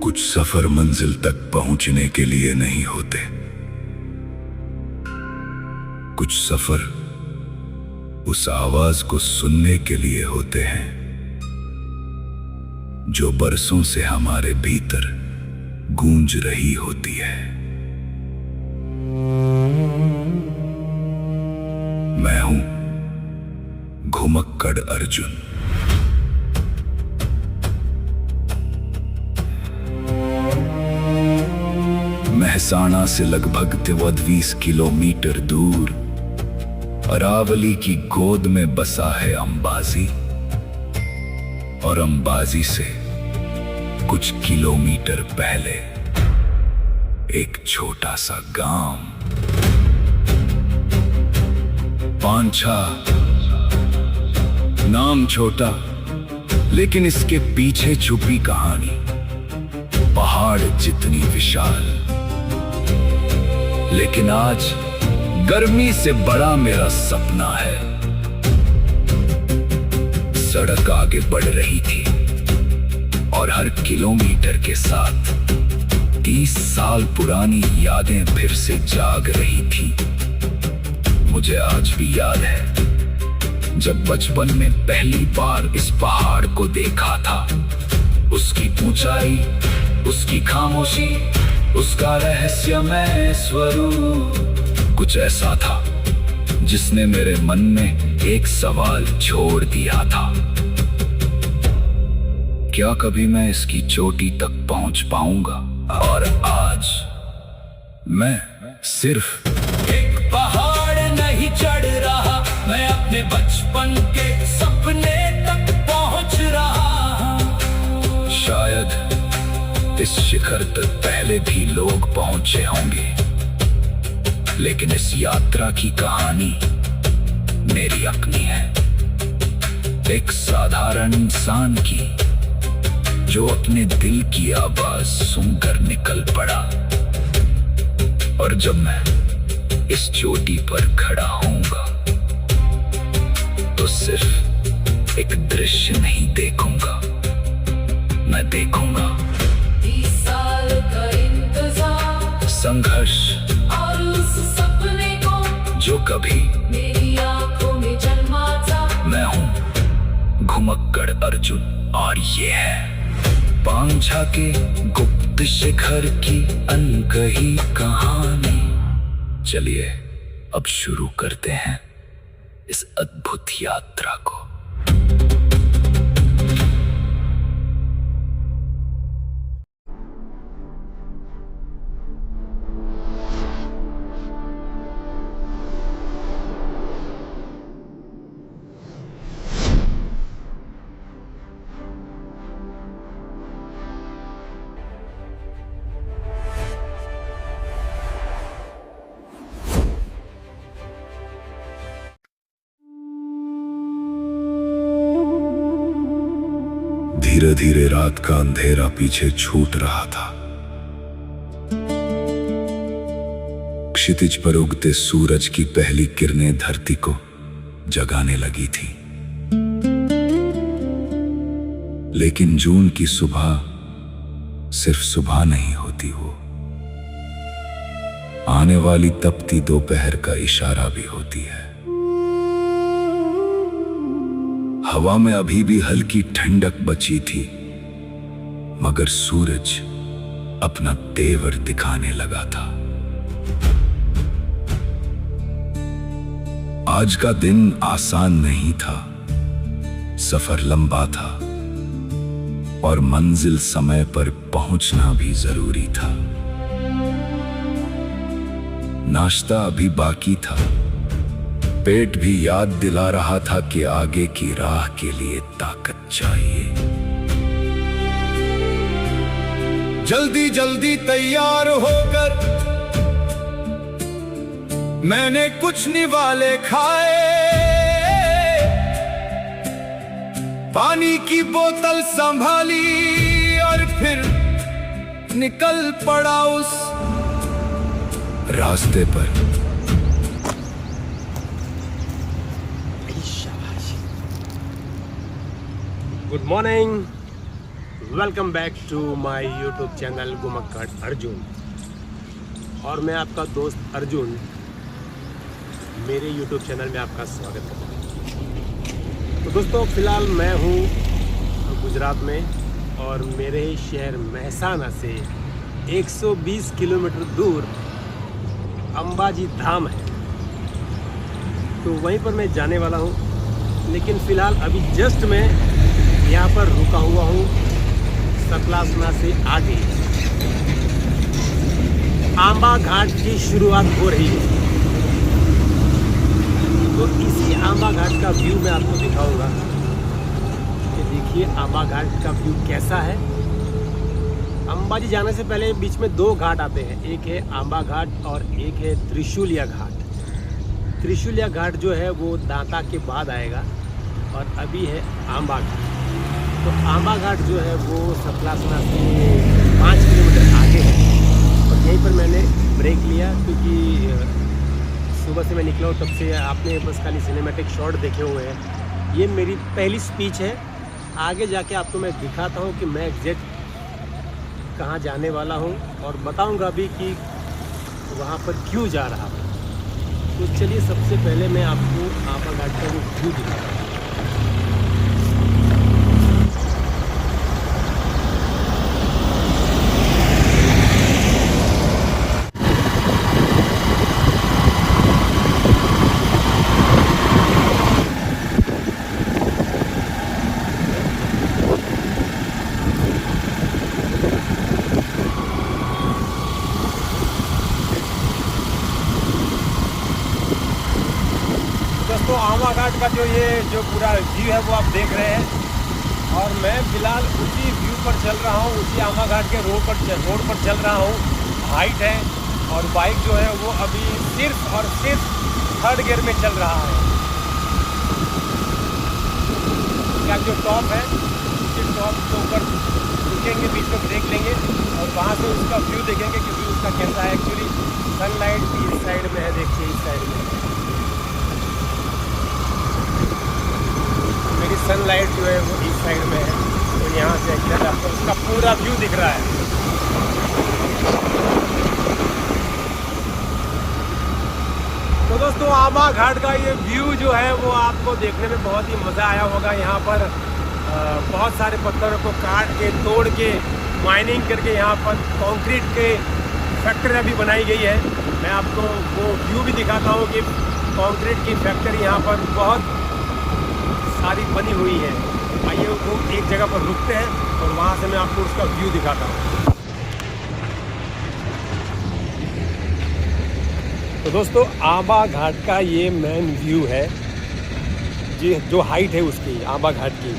कुछ सफर मंजिल तक पहुंचने के लिए नहीं होते, कुछ सफर उस आवाज को सुनने के लिए होते हैं जो बरसों से हमारे भीतर गूंज रही होती है। मैं हूं घुमक्कड़ अर्जुन। महसाणा से लगभग 20 किलोमीटर दूर अरावली की गोद में बसा है अंबाजी, और अंबाजी से कुछ किलोमीटर पहले एक छोटा सा गांव पांछा। नाम छोटा, लेकिन इसके पीछे छुपी कहानी पहाड़ जितनी विशाल। लेकिन आज गर्मी से बड़ा मेरा सपना है। सड़क आगे बढ़ रही थी और हर किलोमीटर के साथ 30 साल पुरानी यादें फिर से जाग रही थी। मुझे आज भी याद है जब बचपन में पहली बार इस पहाड़ को देखा था। उसकी ऊंचाई, उसकी खामोशी, उसका रहस्यमय स्वरूप कुछ ऐसा था जिसने मेरे मन में एक सवाल छोड़ दिया था। क्या कभी मैं इसकी चोटी तक पहुंच पाऊंगा? और आज मैं सिर्फ एक पहाड़ नहीं चढ़ रहा, मैं अपने बचपन के सपने तक पहुंच रहा हूं। शायद इस शिखर तक पहले भी लोग पहुंचे होंगे, लेकिन इस यात्रा की कहानी मेरी अपनी है। एक साधारण इंसान की जो अपने दिल की आवाज सुनकर निकल पड़ा। और जब मैं इस चोटी पर खड़ा होऊंगा तो सिर्फ एक दृश्य नहीं देखूंगा, मैं देखूंगा संघर्ष और उस सपने को जो कभी मेरी आंखों में जन्मा था। मैं हूं घुमक्कड़ अर्जुन, और ये है पांछा के गुप्त शिखर की अनकही कहानी। चलिए अब शुरू करते हैं इस अद्भुत यात्रा को। धीरे धीरे रात का अंधेरा पीछे छूट रहा था। क्षितिज पर उगते सूरज की पहली किरणें धरती को जगाने लगी थी। लेकिन जून की सुबह सिर्फ सुबह नहीं होती, वो आने वाली तपती दोपहर का इशारा भी होती है। हवा में अभी भी हल्की ठंडक बची थी, मगर सूरज अपना तेवर दिखाने लगा था। आज का दिन आसान नहीं था। सफर लंबा था और मंजिल समय पर पहुंचना भी जरूरी था। नाश्ता अभी बाकी था, पेट भी याद दिला रहा था कि आगे की राह के लिए ताकत चाहिए। जल्दी जल्दी तैयार होकर मैंने कुछ निवाले खाए, पानी की बोतल संभाली और फिर निकल पड़ा उस रास्ते पर। Good morning, welcome back to my YouTube channel Ghumakkad Arjun. और मैं आपका दोस्त अर्जुन मेरे यूट्यूब चैनल में आपका स्वागत करता हूँ। तो दोस्तों फ़िलहाल मैं हूँ गुजरात में और मेरे शहर महसाना से 120 किलोमीटर दूर अंबाजी धाम है, तो वहीं पर मैं जाने वाला हूँ। लेकिन फ़िलहाल अभी जस्ट मैं यहाँ पर रुका हुआ हूँ सतलासना से आगे। आंबा घाट की शुरुआत हो रही है, तो इसी आंबा घाट का व्यू मैं आपको दिखाऊंगा। ये देखिए आंबा घाट का व्यू कैसा है। अंबाजी जाने से पहले बीच में दो घाट आते हैं, एक है आंबा घाट और एक है त्रिशूलिया घाट। त्रिशूलिया घाट जो है वो दांता के बाद आएगा और अभी है आंबा घाट। तो आंबा घाट जो है वो सतलासना से 5 किलोमीटर आगे है और यहीं पर मैंने ब्रेक लिया क्योंकि सुबह से मैं निकला हूँ, तब से आपने बस खाली सिनेमैटिक शॉट देखे हुए हैं। ये मेरी पहली स्पीच है। आगे जाके आपको मैं दिखाता हूँ कि मैं एग्जैक्ट कहाँ जाने वाला हूँ और बताऊँगा भी कि वहाँ पर क्यों जा रहा हूँ। तो चलिए सबसे पहले मैं आपको आंबा घाट का वो व्यू दिखाता हूँ। दोस्तों आंबा घाट का जो पूरा व्यू है वो आप देख रहे हैं और मैं फ़िलहाल उसी व्यू पर चल रहा हूँ, उसी आंबा घाट के रोड पर चल रहा हूँ। हाइट है और बाइक जो है वो अभी सिर्फ और सिर्फ 3rd गियर में चल रहा है। क्या जो टॉप है उसी टॉप के ऊपर रुकेंगे, बीच में ब्रेक लेंगे और वहाँ से उसका व्यू देखेंगे कि व्यू उसका कैसा है। एक्चुअली सनलाइट भी इस साइड में है, देखिए इस साइड में मेरी सनलाइट जो है वो इस साइड में है, तो यहाँ से एग्जैक्ट आपको उसका पूरा व्यू दिख रहा है। तो दोस्तों आंबा घाट का ये व्यू जो है वो आपको देखने में बहुत ही मज़ा आया होगा। यहाँ पर बहुत सारे पत्थरों को काट के तोड़ के माइनिंग करके यहाँ पर कंक्रीट के फैक्ट्रियाँ भी बनाई गई है। मैं आपको वो व्यू भी दिखाता हूँ कि कंक्रीट की फैक्ट्री यहाँ पर बहुत सारी बनी हुई है। आइए वो एक जगह पर रुकते हैं और वहाँ से मैं आपको उसका व्यू दिखाता हूँ। तो दोस्तों आंबा घाट का ये मेन व्यू है जी, जो हाइट है उसकी आंबा घाट की।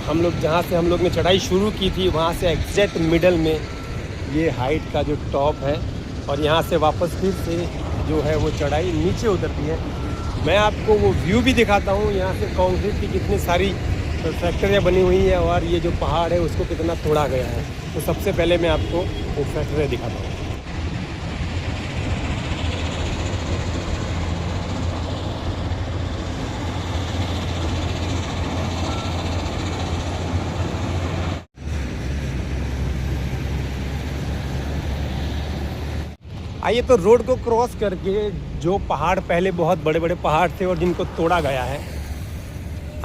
हम लोग ने चढ़ाई शुरू की थी वहाँ से एग्जैक्ट मिडल में ये हाइट का जो टॉप है और यहाँ से वापस फिर से जो है वो चढ़ाई नीचे उतरती है। मैं आपको वो व्यू भी दिखाता हूँ। यहाँ से कंक्रीट की कितनी सारी फैक्ट्रियाँ बनी हुई हैं और ये जो पहाड़ है उसको कितना तोड़ा गया है। तो सबसे पहले मैं आपको वो फैक्ट्रियाँ दिखाता हूँ। आइए तो रोड को क्रॉस करके जो पहाड़ पहले बहुत बड़े बड़े पहाड़ थे और जिनको तोड़ा गया है,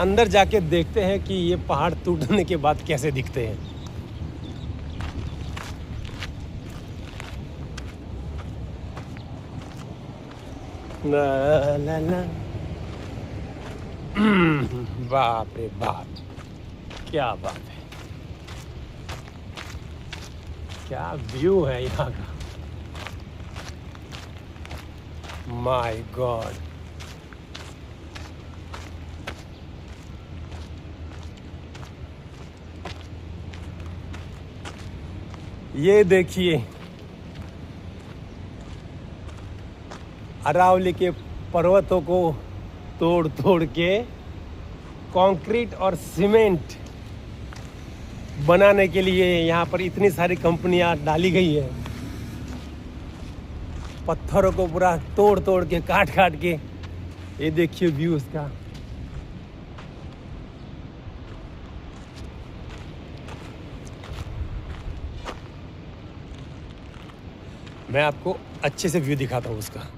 अंदर जाके देखते हैं कि ये पहाड़ टूटने के बाद कैसे दिखते हैं। ला ला ला। बाप रे बाप, क्या बात है, क्या व्यू है यहाँ का। माय गॉड, ये देखिए अरावली के पर्वतों को तोड़ तोड़ के कंक्रीट और सीमेंट बनाने के लिए यहाँ पर इतनी सारी कंपनियां डाली गई है। पत्थरों को पूरा तोड़ तोड़ के काट काट के, ये देखिए व्यू उसका। मैं आपको अच्छे से व्यू दिखाता हूँ उसका।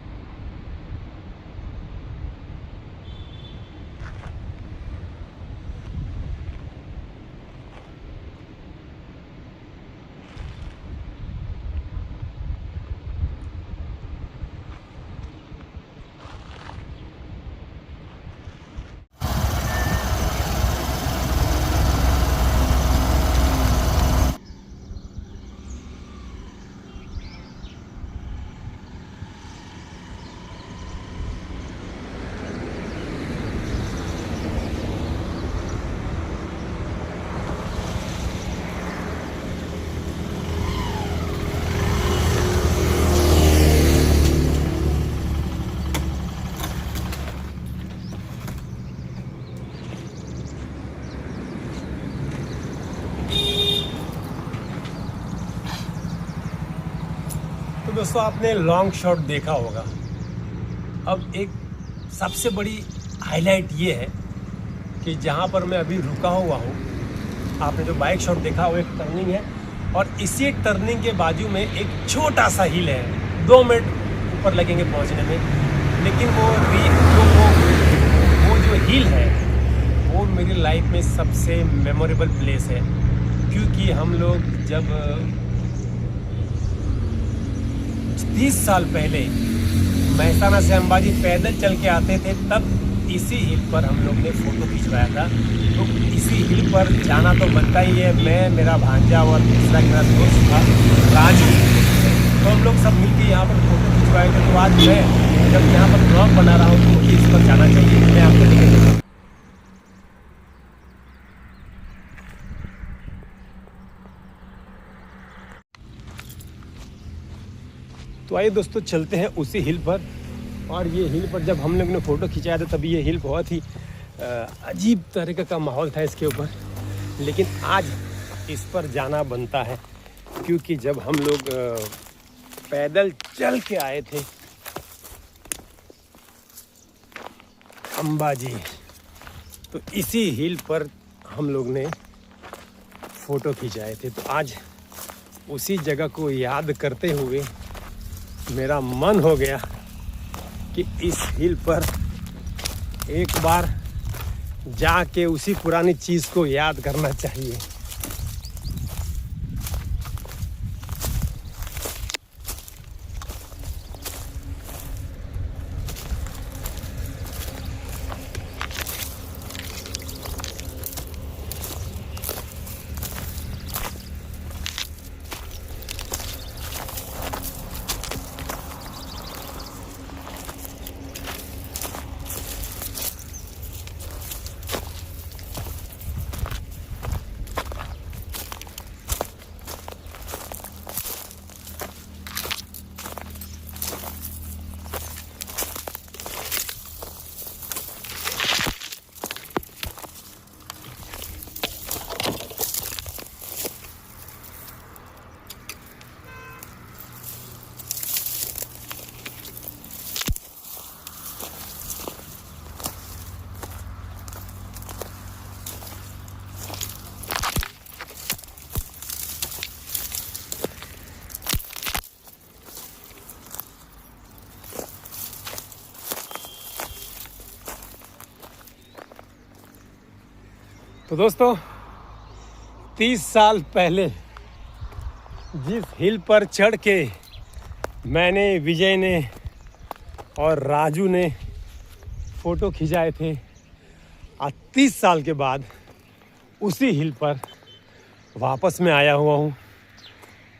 तो दोस्तों आपने लॉन्ग शॉट देखा होगा। अब एक सबसे बड़ी हाईलाइट ये है कि जहाँ पर मैं अभी रुका हुआ हूँ, आपने जो बाइक शॉट देखा वो एक टर्निंग है और इसी टर्निंग के बाजू में एक छोटा सा हिल है। 2 मिनट ऊपर लगेंगे पहुँचने में, लेकिन वो जो हिल है वो मेरी लाइफ में सबसे मेमोरेबल प्लेस है। क्योंकि हम लोग जब 30 साल पहले मेहसाना से अंबाजी पैदल चल के आते थे, तब इसी हिल पर हम लोग ने फ़ोटो खिंचवाया था। तो इसी हिल पर जाना तो बनता ही है। मैं, मेरा भांजा और दूसरा मेरा दोस्त था राजू, तो हम लोग सब मिल के यहाँ पर फ़ोटो खिंचवाए थे। तो आज मैं जब यहाँ पर ब्लॉग बना रहा हूँ तो इस पर जाना चाहिए, मैं आपको दिखाऊंगा। तो आइए दोस्तों चलते हैं उसी हिल पर। और ये हिल पर जब हम लोग ने फ़ोटो खिंचाया था तभी ये हिल बहुत ही अजीब तरीके का माहौल था इसके ऊपर। लेकिन आज इस पर जाना बनता है, क्योंकि जब हम लोग पैदल चल के आए थे अंबाजी, तो इसी हिल पर हम लोग ने फ़ोटो खिंचाए थे। तो आज उसी जगह को याद करते हुए मेरा मन हो गया कि इस हिल पर एक बार जाके उसी पुरानी चीज़ को याद करना चाहिए। तो दोस्तों 30 साल पहले जिस हिल पर चढ़ के मैंने, विजय ने और राजू ने फ़ोटो खिंचाए थे, आज 30 साल के बाद उसी हिल पर वापस मैं आया हुआ हूँ।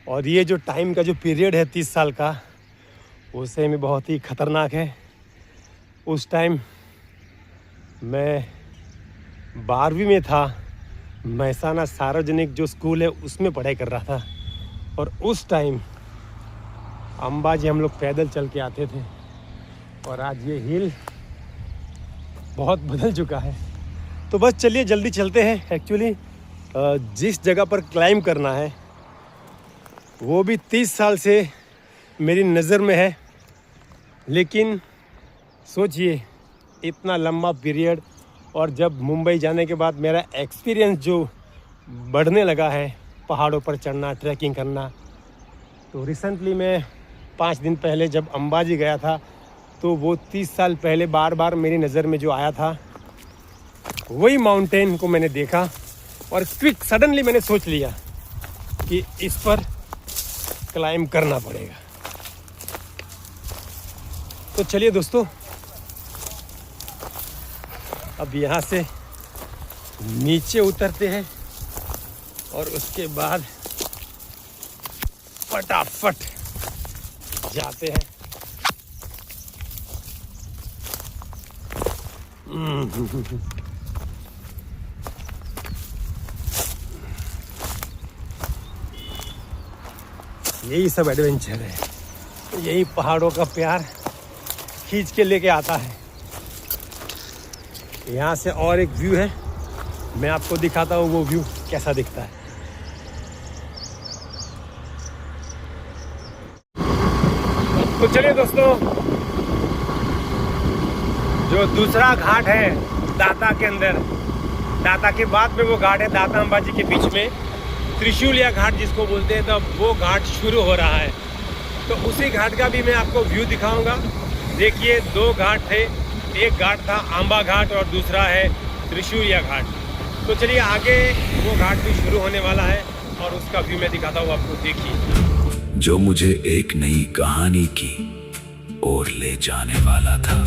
और ये जो टाइम का जो पीरियड है 30 साल का, उसे में बहुत ही ख़तरनाक है। उस टाइम मैं 12वीं में था, मेहसाना सार्वजनिक जो स्कूल है उसमें पढ़ाई कर रहा था। और उस टाइम अंबाजी हम लोग पैदल चल के आते थे। और आज ये हिल बहुत बदल चुका है। तो बस चलिए जल्दी चलते हैं। एक्चुअली जिस जगह पर क्लाइंब करना है वो भी 30 साल से मेरी नज़र में है। लेकिन सोचिए इतना लंबा पीरियड, और जब मुंबई जाने के बाद मेरा एक्सपीरियंस जो बढ़ने लगा है पहाड़ों पर चढ़ना, ट्रैकिंग करना, तो रिसेंटली मैं 5 दिन पहले जब अंबाजी गया था तो वो 30 साल पहले बार बार मेरी नज़र में जो आया था वही माउंटेन को मैंने देखा और क्विक सडनली मैंने सोच लिया कि इस पर क्लाइंब करना पड़ेगा। तो चलिए दोस्तों, अब यहाँ से नीचे उतरते हैं और उसके बाद फटाफट जाते हैं। यही सब एडवेंचर है, यही पहाड़ों का प्यार खींच के लेके आता है। यहाँ से और एक व्यू है, मैं आपको दिखाता हूँ वो व्यू कैसा दिखता है। तो चलिए दोस्तों, जो दूसरा घाट है दाता के अंदर, दाता के बाद में वो घाट है दाता अंबाजी के बीच में त्रिशूलिया घाट जिसको बोलते हैं, तो वो घाट शुरू हो रहा है। तो उसी घाट का भी मैं आपको व्यू दिखाऊंगा। देखिए 2 घाट थे, एक घाट था आंबा घाट और दूसरा है त्रिशूलिया घाट। तो चलिए आगे वो घाट भी शुरू होने वाला है और उसका व्यू मैं दिखाता हूँ आपको। देखिए, जो मुझे एक नई कहानी की ओर ले जाने वाला था।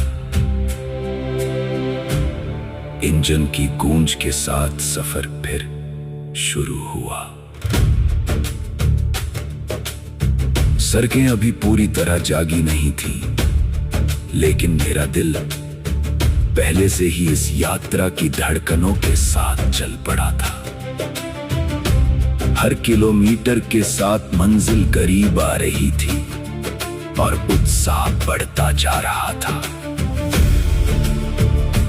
इंजन की गूंज के साथ सफर फिर शुरू हुआ। सड़कें अभी पूरी तरह जागी नहीं थी, लेकिन मेरा दिल पहले से ही इस यात्रा की धड़कनों के साथ चल पड़ा था। हर किलोमीटर के साथ मंजिल करीब आ रही थी और उत्साह बढ़ता जा रहा था।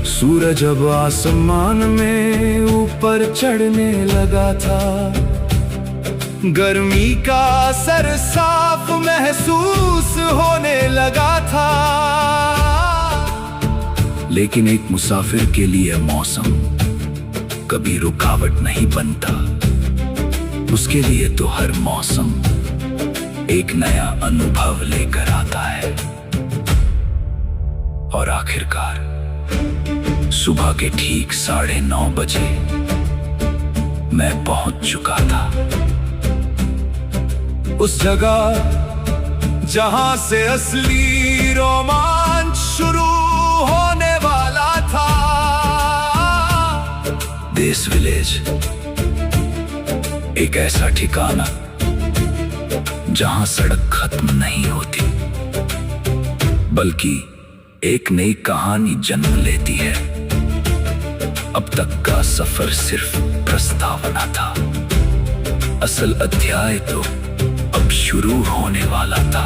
सूरज अब आसमान में ऊपर चढ़ने लगा था। गर्मी का असर साफ महसूस होने लगा था। लेकिन एक मुसाफिर के लिए मौसम कभी रुकावट नहीं बनता। उसके लिए तो हर मौसम एक नया अनुभव लेकर आता है। और आखिरकार सुबह के ठीक 9:30 बजे मैं पहुंच चुका था उस जगह जहां से असली रोमांच शुरू होने वाला था। देस विलेज, एक ऐसा ठिकाना जहां सड़क खत्म नहीं होती, बल्कि एक नई कहानी जन्म लेती है। अब तक का सफर सिर्फ प्रस्तावना था, असल अध्याय तो अब शुरू होने वाला था।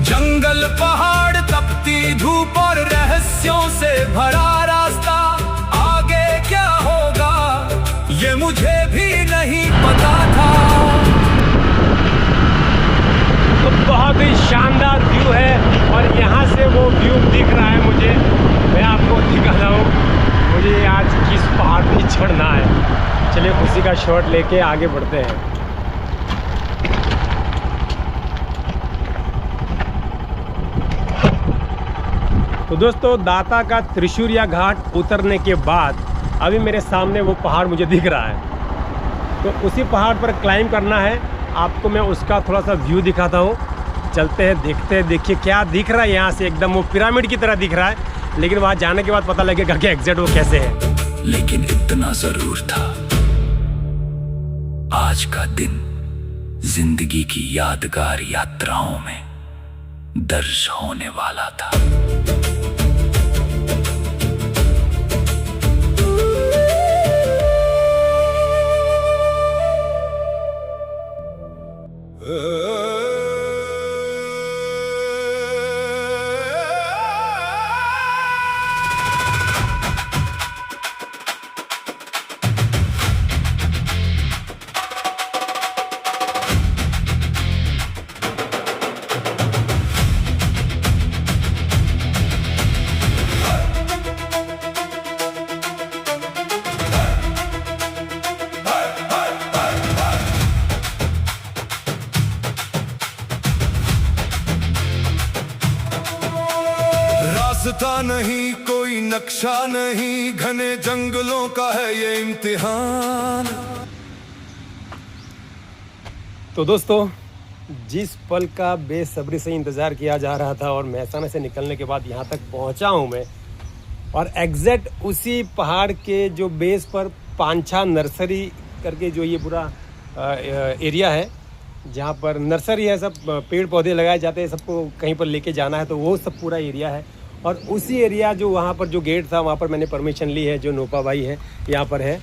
जंगल, पहाड़, तपती धूप और रहस्यों से भरा रास्ता। आगे क्या होगा ये मुझे भी नहीं पता था। तो बहुत ही शानदार व्यू है और यहाँ से वो व्यू दिख रहा है मुझे। मैं आपको दिखा रहा हूँ मुझे आज किस पहाड़ पे चढ़ना है। चलिए उसी का शॉट लेके आगे बढ़ते हैं। तो दोस्तों, दाता का त्रिशूलिया घाट उतरने के बाद अभी मेरे सामने वो पहाड़ मुझे दिख रहा है। तो उसी पहाड़ पर क्लाइंब करना है। आपको मैं उसका थोड़ा सा व्यू दिखाता हूँ। चलते हैं, देखते हैं। देखिए क्या दिख रहा है यहाँ से, एकदम वो पिरामिड की तरह दिख रहा है, लेकिन वहाँ जाने के बाद पता लगेगा कि एग्जैक्ट वो कैसे है। लेकिन इतना जरूर था, आज का दिन जिंदगी की यादगार यात्राओं में दर्ज होने वाला था। रास्ता नहीं, कोई नक्शा नहीं, घने जंगलों का है ये इम्तिहान। तो दोस्तों, जिस पल का बेसब्री से इंतज़ार किया जा रहा था और मेहसाना से निकलने के बाद यहाँ तक पहुँचा हूँ मैं, और एग्जैक्ट उसी पहाड़ के जो बेस पर पांछा नर्सरी करके जो ये पूरा एरिया है, जहाँ पर नर्सरी है, सब पेड़ पौधे लगाए जाते हैं, सबको कहीं पर लेके जाना है, तो वो सब पूरा एरिया है। और उसी एरिया जो वहाँ पर जो गेट था, वहाँ पर मैंने परमिशन ली है। जो नोपा भाई है यहाँ पर है,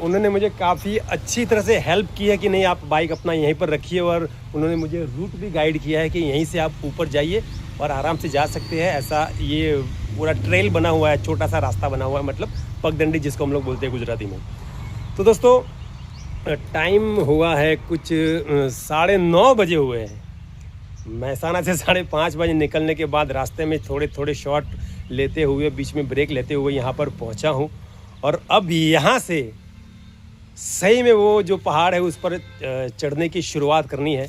उन्होंने मुझे काफ़ी अच्छी तरह से हेल्प की है कि नहीं, आप बाइक अपना यहीं पर रखिए, और उन्होंने मुझे रूट भी गाइड किया है कि यहीं से आप ऊपर जाइए और आराम से जा सकते हैं। ऐसा ये पूरा ट्रेल बना हुआ है, छोटा सा रास्ता बना हुआ है, मतलब पगडंडी जिसको हम लोग बोलते हैं गुजराती में। तो दोस्तों, टाइम हुआ है कुछ 9:30 बजे हुए हैं। मेहसाना से 5:30 बजे निकलने के बाद रास्ते में थोड़े थोड़े शॉट लेते हुए, बीच में ब्रेक लेते हुए यहाँ पर पहुँचा हूँ। और अब यहाँ से सही में वो जो पहाड़ है उस पर चढ़ने की शुरुआत करनी है।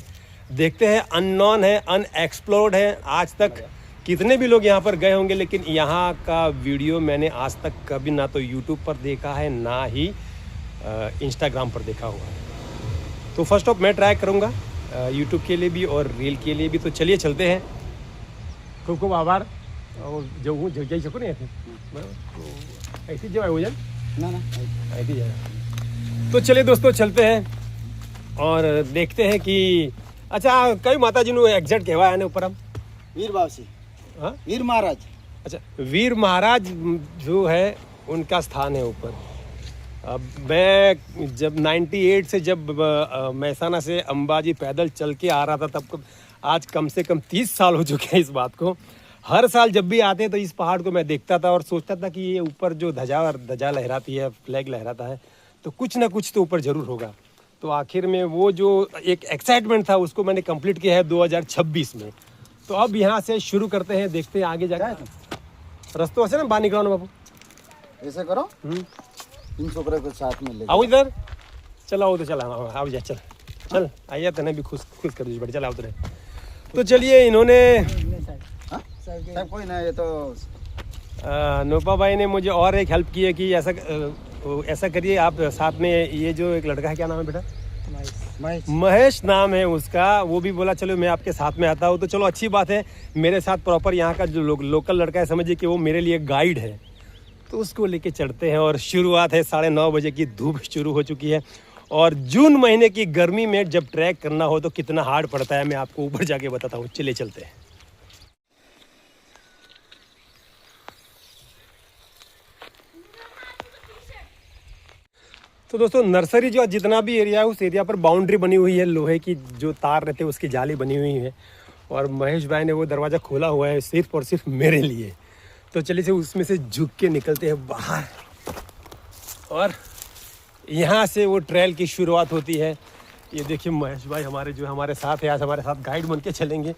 देखते हैं, अननोन है, अनएक्सप्लोर्ड है। आज तक कितने भी लोग यहाँ पर गए होंगे, लेकिन यहाँ का वीडियो मैंने आज तक कभी ना तो यूट्यूब पर देखा है, ना ही इंस्टाग्राम पर देखा हुआ है। तो फर्स्ट ऑफ मैं ट्राई करूँगा यूट्यूब के लिए भी और रील के लिए भी। तो चलिए चलते हैं। खूब खूब आभार। और जो हूँ जय सकूँ नहीं ऐसी जगह हो जाए ना ऐसी जगह। तो चलिए दोस्तों, चलते हैं और देखते हैं कि अच्छा कई माता जी ने एग्जैक्ट कहवा है ऊपर हम वीर बावसी, हाँ वीर महाराज। अच्छा, वीर महाराज जो है उनका स्थान है ऊपर। अब मैं जब 98 से जब मेहसाना से अंबाजी पैदल चल के आ रहा था, तब आज कम से कम 30 साल हो चुके हैं इस बात को। हर साल जब भी आते तो इस पहाड़ को मैं देखता था और सोचता था कि ये ऊपर जो ध्वजा लहराती है, फ्लैग लहराता है, तो कुछ ना कुछ तो ऊपर ज़रूर होगा। तो आखिर में वो जो एक एक्साइटमेंट था उसको मैंने कंप्लीट किया है 2026 में। तो अब यहाँ से शुरू करते हैं, देखते हैं आगे जाकर। रस्तों से ना बाहर निकलो ना बाबू, ऐसा करो, इन छोकरे को साथ में ले आओ इधर, चलो आओ तो चला आओ जा, चल चल आइए, तने भी खुश कर दीजिए, बड़े चल आओ उधर। तो चलिए, इन्होंने साहब कोई ना, ये तो नोपा भाई ने मुझे और एक हेल्प की है कि ऐसा करिए आप साथ में, ये जो एक लड़का है, क्या नाम है बेटा? महेश नाम है उसका। वो भी बोला चलो मैं आपके साथ में आता हूँ। तो चलो अच्छी बात है, मेरे साथ प्रॉपर यहाँ का जो लोकल लड़का है, समझिए कि वो मेरे लिए गाइड है। तो उसको लेके चढ़ते हैं और शुरुआत है। 9:30 बजे की धूप शुरू हो चुकी है और जून महीने की गर्मी में जब ट्रैक करना हो तो कितना हार्ड पड़ता है, मैं आपको ऊपर जाके बताता हूँ। चलिए चलते हैं। तो दोस्तों, नर्सरी जो जितना भी एरिया है उस एरिया पर बाउंड्री बनी हुई है, लोहे की जो तार रहते हैं उसकी जाली बनी हुई है, और महेश भाई ने वो दरवाज़ा खोला हुआ है सिर्फ और सिर्फ मेरे लिए। तो चलिए से उसमें से झुक के निकलते हैं बाहर, और यहाँ से वो ट्रेल की शुरुआत होती है। ये देखिए महेश भाई हमारे साथ है, आज हमारे साथ गाइड बन के चलेंगे।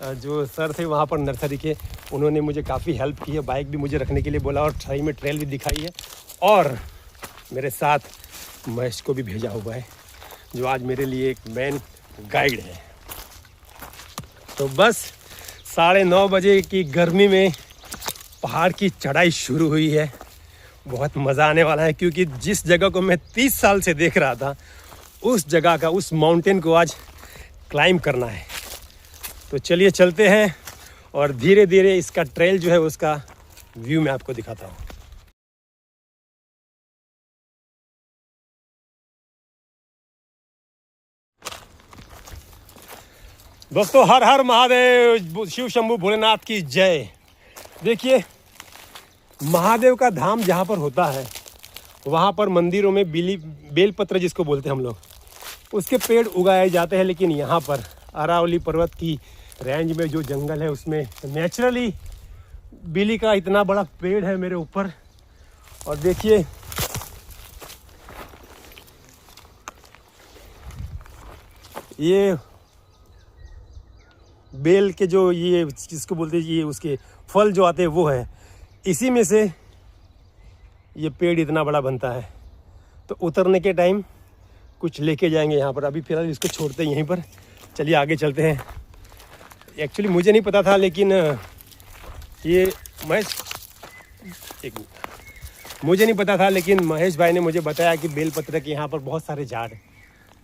जो सर थे वहाँ पर नर्सरी के, उन्होंने मुझे काफ़ी हेल्प की है, बाइक भी मुझे रखने के लिए बोला और सही में ट्रेल भी दिखाई है। और मेरे साथ महेश को भी भेजा हुआ है, जो आज मेरे लिए एक मेन गाइड है। तो बस 9:30 बजे की गर्मी में पहाड़ की चढ़ाई शुरू हुई है। बहुत मज़ा आने वाला है, क्योंकि जिस जगह को मैं 30 साल से देख रहा था, उस जगह का, उस माउंटेन को आज क्लाइंब करना है। तो चलिए चलते हैं और धीरे धीरे इसका ट्रेल जो है उसका व्यू मैं आपको दिखाता हूँ। दोस्तों, हर हर महादेव, शिव शंभू भोलेनाथ की जय। देखिए, महादेव का धाम जहाँ पर होता है वहाँ पर मंदिरों में बेलपत्र जिसको बोलते हैं हम लोग, उसके पेड़ उगाए जाते हैं। लेकिन यहाँ पर अरावली पर्वत की रेंज में जो जंगल है उसमें नेचुरली बेली का इतना बड़ा पेड़ है मेरे ऊपर। और देखिए, ये बेल के जो ये जिसको बोलते हैं, ये उसके फल जो आते हैं वो है, इसी में से ये पेड़ इतना बड़ा बनता है। तो उतरने के टाइम कुछ लेके जाएंगे यहाँ पर। अभी फिलहाल इसको छोड़ते हैं यहीं पर, चलिए आगे चलते हैं। एक्चुअली मुझे नहीं पता था, लेकिन ये महेश, एक मिनट, मुझे नहीं पता था लेकिन महेश भाई ने मुझे बताया कि बेलपत्र के यहाँ पर बहुत सारे झाड़ हैं,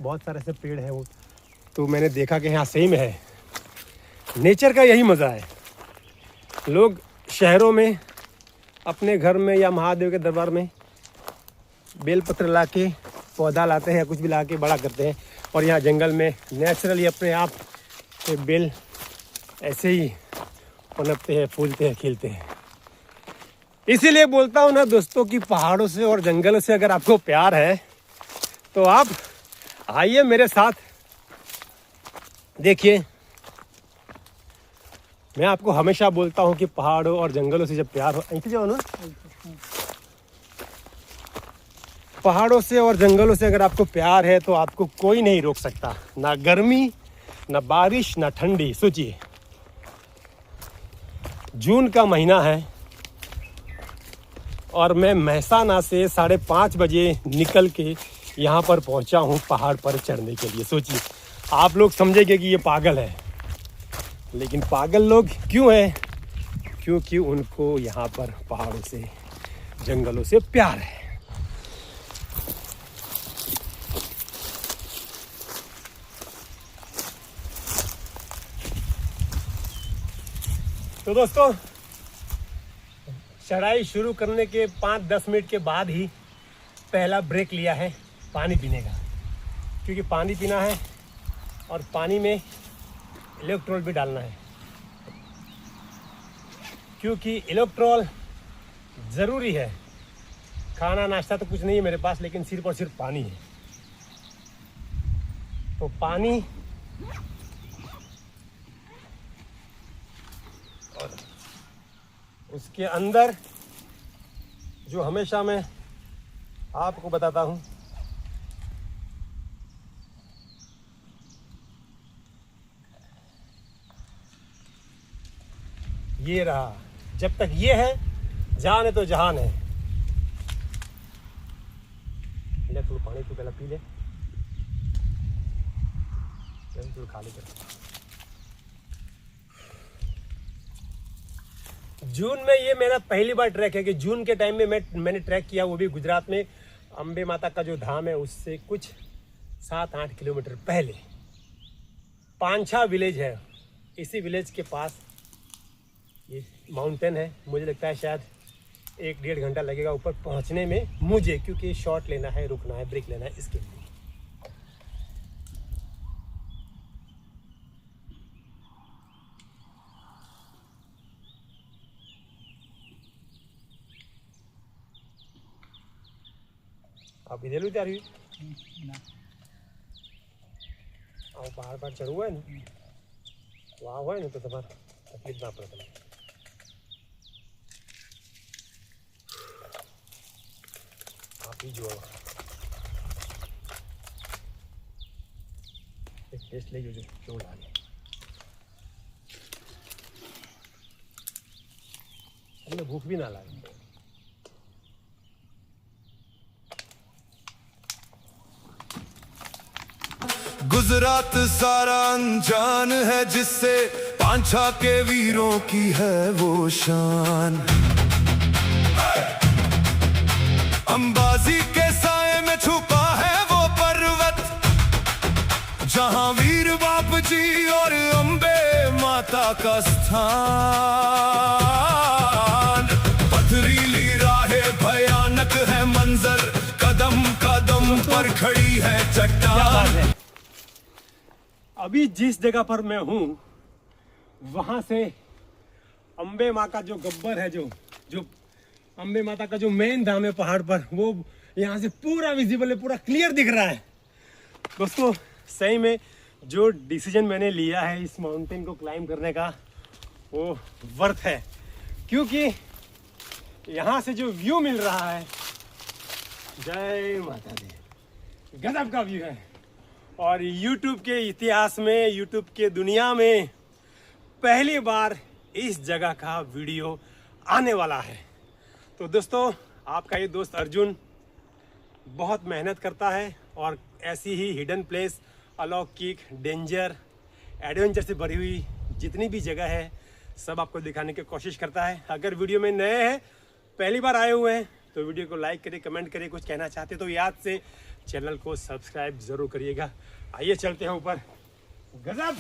बहुत सारे ऐसे पेड़ हैं वो, तो मैंने देखा कि यहाँ सही में है। नेचर का यही मज़ा है। लोग शहरों में अपने घर में या महादेव के दरबार में बेलपत्र ला के पौधा लाते हैं या कुछ भी ला के बड़ा करते हैं, और यहाँ जंगल में नेचुरली अपने आप से बेल ऐसे ही पनपते हैं, फूलते हैं, खिलते हैं। इसीलिए बोलता हूँ ना दोस्तों कि पहाड़ों से और जंगलों से अगर आपको प्यार है तो आप आइए मेरे साथ। देखिए, मैं आपको हमेशा बोलता हूँ कि पहाड़ों और जंगलों से जब प्यार हो, ऐसे जाओ ना, पहाड़ों से और जंगलों से अगर आपको प्यार है तो आपको कोई नहीं रोक सकता, ना गर्मी, ना बारिश, ना ठंडी। सोचिए, जून का महीना है और मैं मेहसाना से 5:30 बजे निकल के यहाँ पर पहुँचा हूँ पहाड़ पर चढ़ने के लिए। सोचिए, आप लोग समझेंगे कि ये पागल है, लेकिन पागल लोग क्यों हैं? क्योंकि उनको यहाँ पर पहाड़ों से, जंगलों से प्यार है। तो दोस्तों, चढ़ाई शुरू करने के 5-10 मिनट के बाद ही पहला ब्रेक लिया है पानी पीने का, क्योंकि पानी पीना है और पानी में इलेक्ट्रोल भी डालना है, क्योंकि इलेक्ट्रोल ज़रूरी है। खाना नाश्ता तो कुछ नहीं है मेरे पास, लेकिन सिर्फ और सिर्फ पानी है। तो पानी और उसके अंदर जो हमेशा मैं आपको बताता हूँ, ये रहा। जब तक ये है, जान है तो जहान है। ले तू पानी तो पहले पी ले, तू खाली कर। जून में ये मेरा पहली बार ट्रैक है कि जून के टाइम में मैंने ट्रैक किया, वो भी गुजरात में अम्बे माता का जो धाम है उससे कुछ 7-8 किलोमीटर पहले। पांछा विलेज है, इसी विलेज के पास ये माउंटेन है। मुझे लगता है शायद 1-1.5 घंटा लगेगा ऊपर पहुंचने में मुझे, क्योंकि शॉट लेना है, रुकना है, ब्रेक लेना है, इसके लिए। आप इधर उतार रही बार चढ़ू है ना, वहाँ हुआ है ना, तो तुम्हारा तकलीफ ना पड़ता। आप ही जो एक टेस्ट ले जो चोट आ गया, हमें भूख भी ना लगे। गुजरात सारा अनजान है, जिससे पांछा के वीरों की है वो शान। अंबाजी के साए में छुपा है वो पर्वत, जहां वीर बाप जी और अम्बे माता का स्थान। पथरीली राहें, भयानक है मंजर, कदम कदम पर खड़ी है चट्टान। अभी जिस जगह पर मैं हूँ वहाँ से अम्बे माँ का जो गब्बर है, जो अम्बे माता का जो मेन धाम है पहाड़ पर, वो यहाँ से पूरा विजिबल है, पूरा क्लियर दिख रहा है। दोस्तों, सही में जो डिसीजन मैंने लिया है इस माउंटेन को क्लाइंब करने का, वो वर्थ है, क्योंकि यहाँ से जो व्यू मिल रहा है, जय माता दी, गजब का व्यू है। और YouTube के इतिहास में, YouTube के दुनिया में पहली बार इस जगह का वीडियो आने वाला है। तो दोस्तों, आपका ये दोस्त अर्जुन बहुत मेहनत करता है और ऐसी ही हिडन प्लेस, अलौकिक, डेंजर, एडवेंचर से भरी हुई जितनी भी जगह है सब आपको दिखाने की कोशिश करता है। अगर वीडियो में नए हैं, पहली बार आए हुए हैं, तो वीडियो को लाइक करें, कमेंट करें, कुछ कहना चाहते तो याद से चैनल को सब्सक्राइब जरूर करिएगा। आइए चलते हैं ऊपर। गजब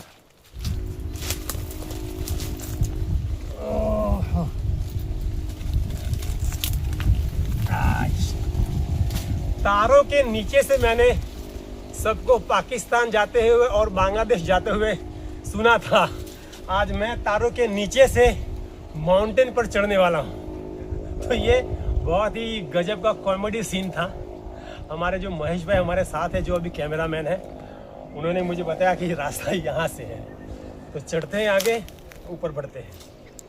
तारों के नीचे से मैंने सबको पाकिस्तान जाते हुए और बांग्लादेश जाते हुए सुना था। आज मैं तारों के नीचे से माउंटेन पर चढ़ने वाला हूँ। तो ये बहुत ही गजब का कॉमेडी सीन था। हमारे जो महेश भाई हमारे साथ है, जो अभी कैमरामैन है, उन्होंने मुझे बताया कि रास्ता यहाँ से है। तो चढ़ते हैं आगे, ऊपर बढ़ते हैं।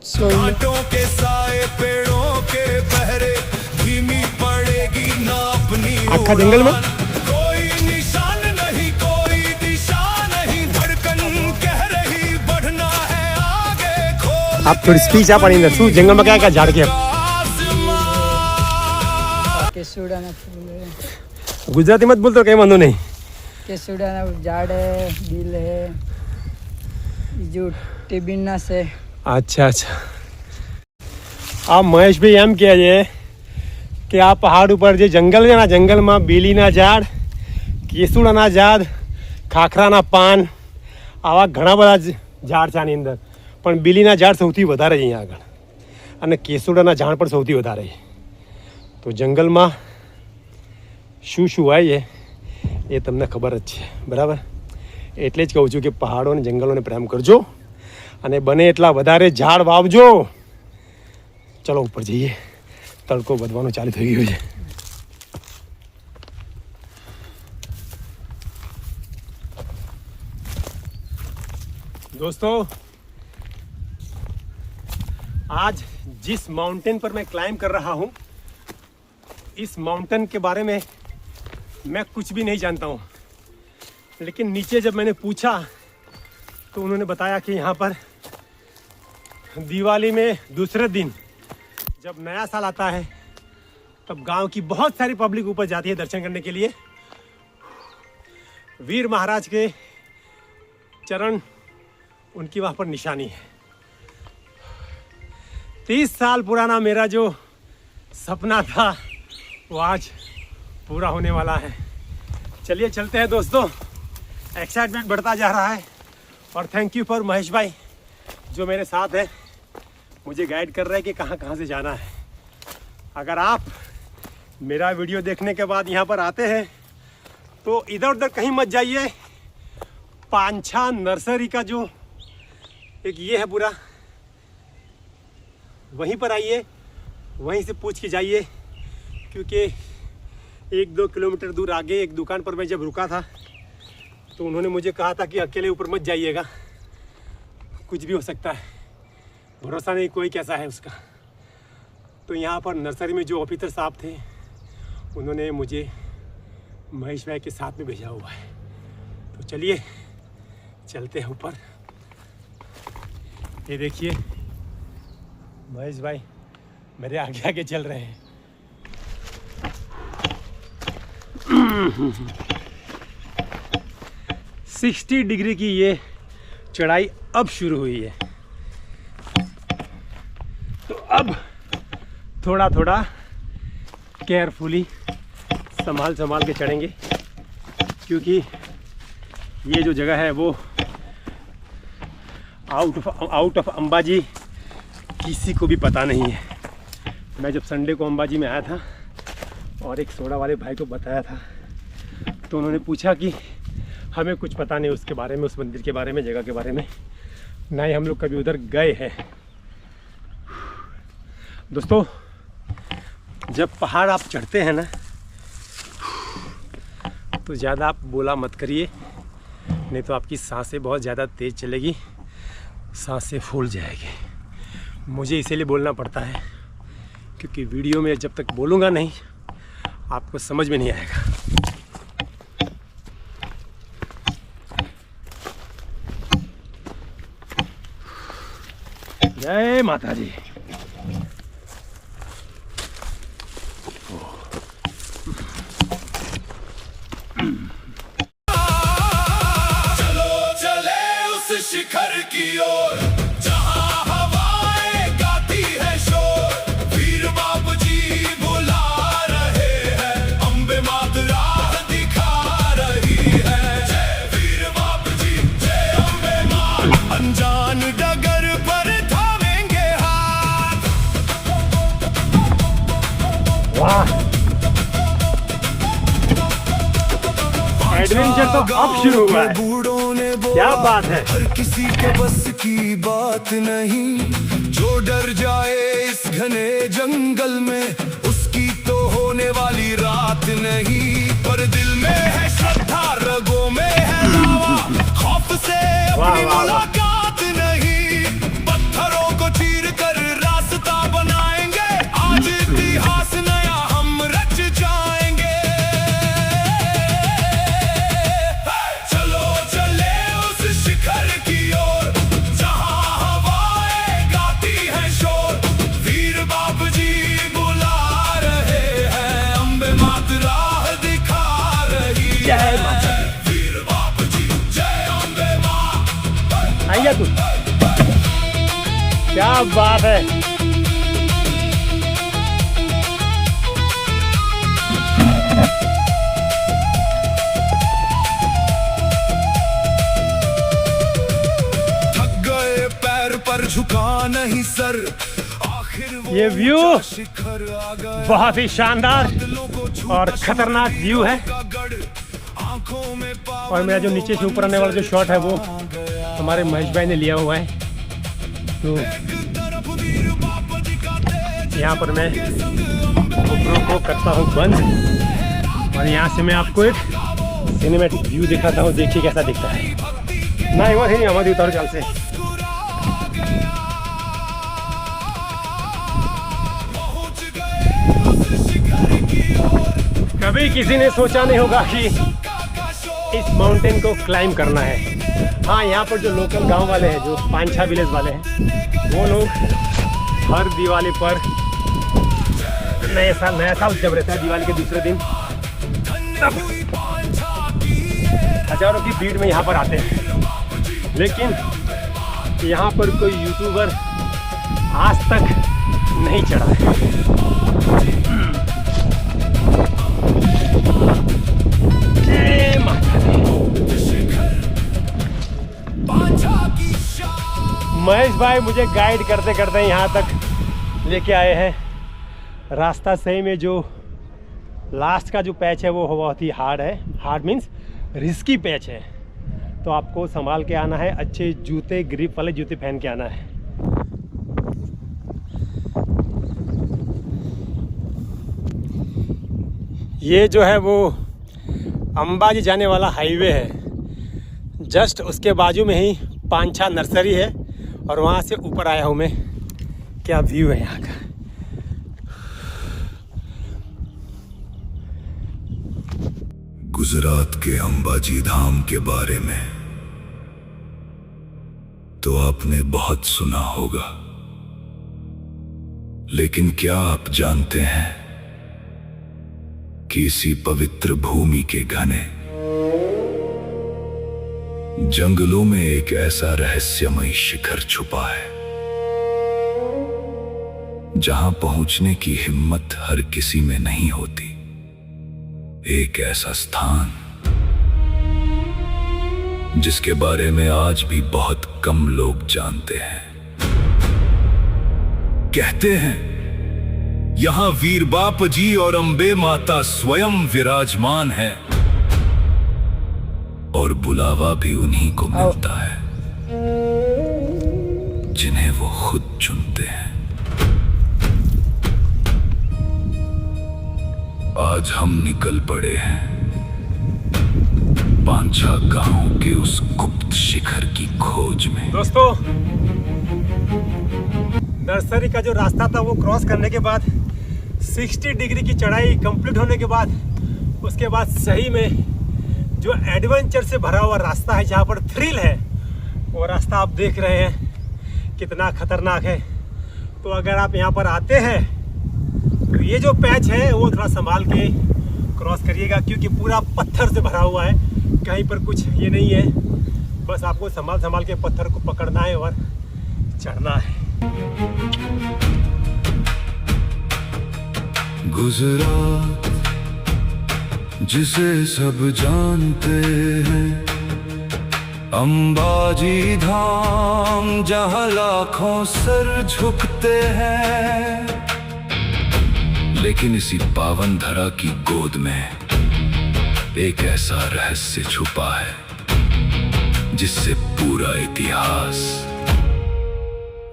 कांटों के साए पेड़ों के पहरे, धीमी पड़ेगी ना अपनी आखा जंगल में कोई निशान नहीं, कोई दिशा नहीं, धड़कन कह रही बढ़ना है आगे, खोल आप थोड़ी स्पीच आप पढ़ी शू जंगल में क्या क्या झाड़ के केसुडाना फूल है, गुजराती मत बोल तो कहीं वांधो नहीं। केसुडाना झाड़ है, दिल है, जो टेबिना से। अच्छा अच्छा, आप महेश भाई एम કહે છે કે આ પહાડ ઉપર જે જંગલ છે ને, જંગલમાં બીલીના ઝાડ, કેસુડાના ઝાડ, ખાખરાના પાન, આવા ઘણા બધા ઝાડ છે આની અંદર, પણ બીલીના ઝાડ સૌથી વધારે છે અહીંયા આગળ, અને કેસુડાના ઝાડ પણ સૌથી વધારે છે। તો જંગલમાં શું શું હોય છે એ તમને ખબર જ છે, બરાબર? એટલે જ કહું છું કે પહાડો અને જંગલોને પ્રેમ કરજો અને બને એટલા વધારે ઝાડ વાવજો। ચલો ઉપર જઈએ, તડકો વધવાનું ચાલુ થઈ ગયું છે। दोस्तों, आज जिस माउंटेन पर मैं क्लाइंब कर रहा हूँ, इस माउंटेन के बारे में मैं कुछ भी नहीं जानता हूँ, लेकिन नीचे जब मैंने पूछा तो उन्होंने बताया कि यहाँ पर दिवाली में दूसरे दिन जब नया साल आता है, तब गांव की बहुत सारी पब्लिक ऊपर जाती है दर्शन करने के लिए। वीर महाराज के चरण उनकी वहाँ पर निशानी है। 30 साल पुराना मेरा जो सपना था वो आज पूरा होने वाला है। चलिए चलते हैं दोस्तों, एक्साइटमेंट बढ़ता जा रहा है। और थैंक यू फॉर महेश भाई जो मेरे साथ है, मुझे गाइड कर रहे हैं कि कहाँ कहाँ से जाना है। अगर आप मेरा वीडियो देखने के बाद यहाँ पर आते हैं तो इधर उधर कहीं मत जाइए। पांछा नर्सरी का जो एक ये है पूरा, वहीं पर आइए, वहीं से पूछ के जाइए, क्योंकि 1-2 किलोमीटर दूर आगे एक दुकान पर मैं जब रुका था तो उन्होंने मुझे कहा था कि अकेले ऊपर मत जाइएगा, कुछ भी हो सकता है, भरोसा नहीं कोई कैसा है उसका। तो यहाँ पर नर्सरी में जो ऑफिसर साहब थे, उन्होंने मुझे महेश भाई के साथ में भेजा हुआ है। तो चलिए चलते हैं ऊपर। ये देखिए महेश भाई मेरे आगे आगे चल रहे हैं। 60 डिग्री की ये चढ़ाई अब शुरू हुई है। तो अब थोड़ा थोड़ा केयरफुली संभाल के चढ़ेंगे, क्योंकि ये जो जगह है वो आउट ऑफ अंबाजी किसी को भी पता नहीं है। मैं जब संडे को अंबाजी में आया था और एक सोडा वाले भाई को बताया था, तो उन्होंने पूछा कि हमें कुछ पता नहीं उसके बारे में, उस मंदिर के बारे में, जगह के बारे में, ना ही हम लोग कभी उधर गए हैं। दोस्तों, जब पहाड़ आप चढ़ते हैं ना, तो ज़्यादा आप बोला मत करिए, नहीं तो आपकी सांसें बहुत ज़्यादा तेज़ चलेगी, सांसें फूल जाएगी। मुझे इसीलिए बोलना पड़ता है, क्योंकि वीडियो में जब तक बोलूँगा नहीं, आपको समझ में नहीं आएगा। जय माता जी। चलो चले उस शिखर की ओर, जहां हवा एडवेंचर तो अब शुरू हुआ है। बूढ़ों ने क्या बात है। हर किसी के बस की बात नहीं, जो डर जाए इस घने जंगल में उसकी तो होने वाली रात नहीं। पर दिल में है श्रद्धा, रगों में है दावा, खौफ से अपनी मुलाकात नहीं। पत्थरों को चीर कर रास्ता बनाएंगे, आज इतिहास नया हम रच जाएंगे। चलो चले उस शिखर की ओर, जहां हवाएं गाती हैं शोर। वीर बाप जी बुला रहे हैं, अम्बे मात राह दिखा रही है। वीर बाप जी जय अम्बे मां। आइए तू, क्या बात है। थक गए पैर पर झुका नहीं सर, आखिर वो ये व्यू ऊंचा शिखर आ गया। बहुत ही शानदार और खतरनाक व्यू है। और मेरा जो नीचे से ऊपर आने वाला जो शॉट है वो हमारे महेश भाई ने लिया हुआ है। तो यहाँ पर मैं GoPro को करता हूँ बंद और यहाँ से मैं आपको एक सिनेमैटिक व्यू दिखाता हूँ। देखिए कैसा दिखता है। नहीं वो नहीं हमारी उतार चाल से। कभी किसी ने सोचा नहीं होगा कि इस माउंटेन को क्लाइंब करना है। हाँ, यहाँ पर जो लोकल गांव वाले हैं, जो पांछा विलेज वाले हैं, वो लोग हर दिवाली पर नया साल जब रहता है दिवाली के दूसरे दिन, तब हजारों की भीड़ में यहाँ पर आते हैं। लेकिन यहाँ पर कोई यूट्यूबर आज तक नहीं चढ़ा है। महेश भाई मुझे गाइड करते करते यहाँ तक लेके आए हैं। रास्ता सही में जो लास्ट का जो पैच है वो बहुत ही हार्ड है। हार्ड मीन्स रिस्की पैच है, तो आपको संभाल के आना है। अच्छे जूते, ग्रिप वाले जूते पहन के आना है। ये जो है वो अंबाजी जाने वाला हाईवे है। जस्ट उसके बाजू में ही पांछा नर्सरी है और वहाँ से ऊपर आया हूँ मैं। क्या व्यू है यहाँ का। गुजरात के अंबाजी धाम के बारे में तो आपने बहुत सुना होगा, लेकिन क्या आप जानते हैं कि इसी पवित्र भूमि के घने जंगलों में एक ऐसा रहस्यमय शिखर छुपा है जहां पहुंचने की हिम्मत हर किसी में नहीं होती। एक ऐसा स्थान जिसके बारे में आज भी बहुत कम लोग जानते हैं। कहते हैं यहां वीर बाप जी और अम्बे माता स्वयं विराजमान है और बुलावा भी उन्हीं को मिलता है जिन्हें वो खुद चुनते हैं। आज हम निकल पड़े हैं पांछा गांव के उस गुप्त शिखर की खोज में। दोस्तों, नर्सरी का जो रास्ता था वो क्रॉस करने के बाद 60 डिग्री की चढ़ाई कंप्लीट होने के बाद उसके बाद सही में जो एडवेंचर से भरा हुआ रास्ता है, जहाँ पर थ्रिल है, वो रास्ता आप देख रहे हैं कितना खतरनाक है। तो अगर आप यहाँ पर आते हैं तो ये जो पैच है वो थोड़ा संभाल के क्रॉस करिएगा, क्योंकि पूरा पत्थर से भरा हुआ है। कहीं पर कुछ ये नहीं है, बस आपको संभाल के पत्थर को पकड़ना है और चढ़ना है। गुजरात जिसे सब जानते हैं, अंबाजी धाम जहां लाखों सर झुकते हैं। लेकिन इसी पावन धरा की गोद में एक ऐसा रहस्य छुपा है जिससे पूरा इतिहास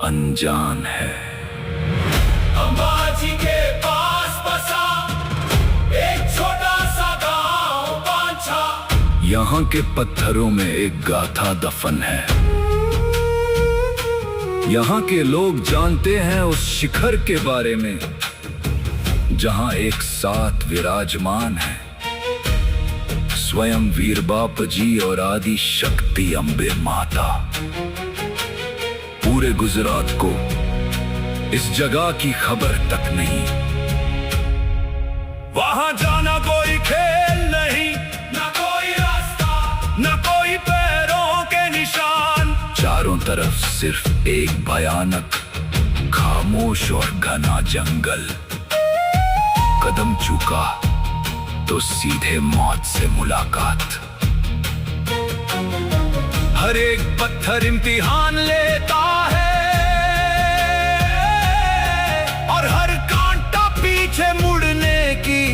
अनजान है। अंबाजी के पास बसा एक छोटा सा गांव पांछा। यहाँ के पत्थरों में एक गाथा दफन है। यहाँ के लोग जानते हैं उस शिखर के बारे में जहाँ एक साथ विराजमान है स्वयं वीर बाप जी और आदि शक्ति अम्बे माता। पूरे गुजरात को इस जगह की खबर तक नहीं। वहां जाना कोई खेल नहीं, ना कोई रास्ता, ना कोई पैरों के निशान। चारों तरफ सिर्फ एक भयानक खामोश और घना जंगल। कदम चूका तो सीधे मौत से मुलाकात। हर एक पत्थर इम्तिहान लेता है और हर कांटा पीछे मुड़ने की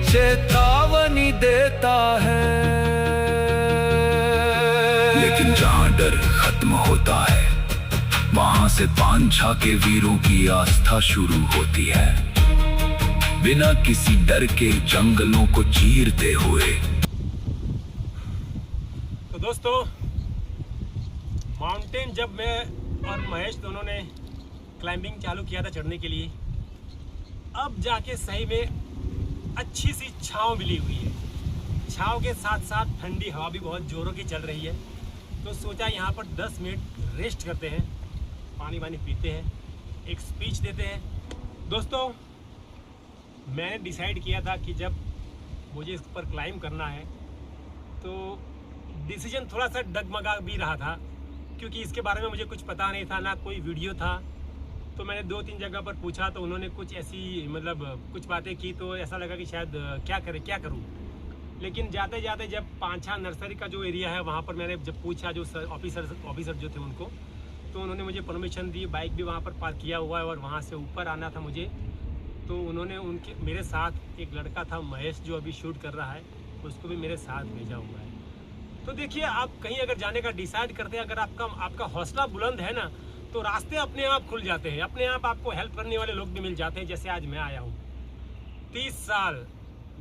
चेतावनी देता है। लेकिन जहां डर खत्म होता है वहां से पांछा के वीरों की आस्था शुरू होती है। बिना किसी डर के जंगलों को चीरते हुए। तो दोस्तों, माउंटेन जब मैं और महेश दोनों ने क्लाइंबिंग चालू किया था चढ़ने के लिए, अब जाके सही में अच्छी सी छांव मिली हुई है। छांव के साथ साथ ठंडी हवा भी बहुत जोरों की चल रही है। तो सोचा यहाँ पर 10 मिनट रेस्ट करते हैं, पानी वानी पीते हैं, एक स्पीच देते हैं। दोस्तों, मैंने डिसाइड किया था कि जब मुझे इस पर क्लाइंब करना है तो डिसीजन थोड़ा सा डगमगा भी रहा था, क्योंकि इसके बारे में मुझे कुछ पता नहीं था, ना कोई वीडियो था। तो मैंने 2-3 जगह पर पूछा तो उन्होंने कुछ ऐसी कुछ बातें की, तो ऐसा लगा कि शायद क्या करूं। लेकिन जाते जाते जब पांछा नर्सरी का जो एरिया है वहाँ पर मैंने जब पूछा जो ऑफिसर जो थे उनको, तो उन्होंने मुझे परमिशन दी। बाइक भी वहाँ पर पार्क किया हुआ है और वहाँ से ऊपर आना था मुझे। तो उन्होंने मेरे साथ एक लड़का था महेश जो अभी शूट कर रहा है, उसको भी मेरे साथ भेजा हुआ है। तो देखिए, आप कहीं अगर जाने का डिसाइड करते हैं, अगर आपका हौसला बुलंद है ना, तो रास्ते अपने आप खुल जाते हैं, अपने आप आपको हेल्प करने वाले लोग भी मिल जाते हैं। जैसे आज मैं आया हूँ 30 साल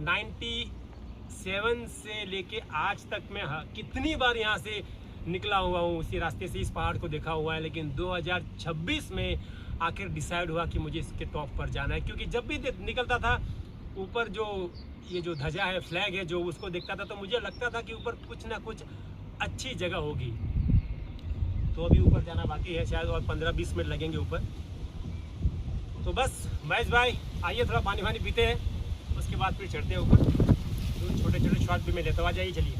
97 से लेके आज तक मैं कितनी बार यहाँ से निकला हुआ हूँ, उसी रास्ते से इस पहाड़ को देखा हुआ है। लेकिन 2026 में आखिर डिसाइड हुआ कि मुझे इसके टॉप पर जाना है, क्योंकि जब भी निकलता था ऊपर ये जो ध्वजा है, फ्लैग है, जो उसको देखता था तो मुझे लगता था कि ऊपर कुछ ना कुछ अच्छी जगह होगी। तो अभी ऊपर जाना बाकी है, शायद और 15-20 मिनट लगेंगे ऊपर। तो बस महेश भाई, आइए थोड़ा पानी वानी पीते हैं, उसके बाद फिर चढ़ते हैं ऊपर। छोटे छोटे शॉट भी मैं लेता हूँ, आ जाइए चलिए।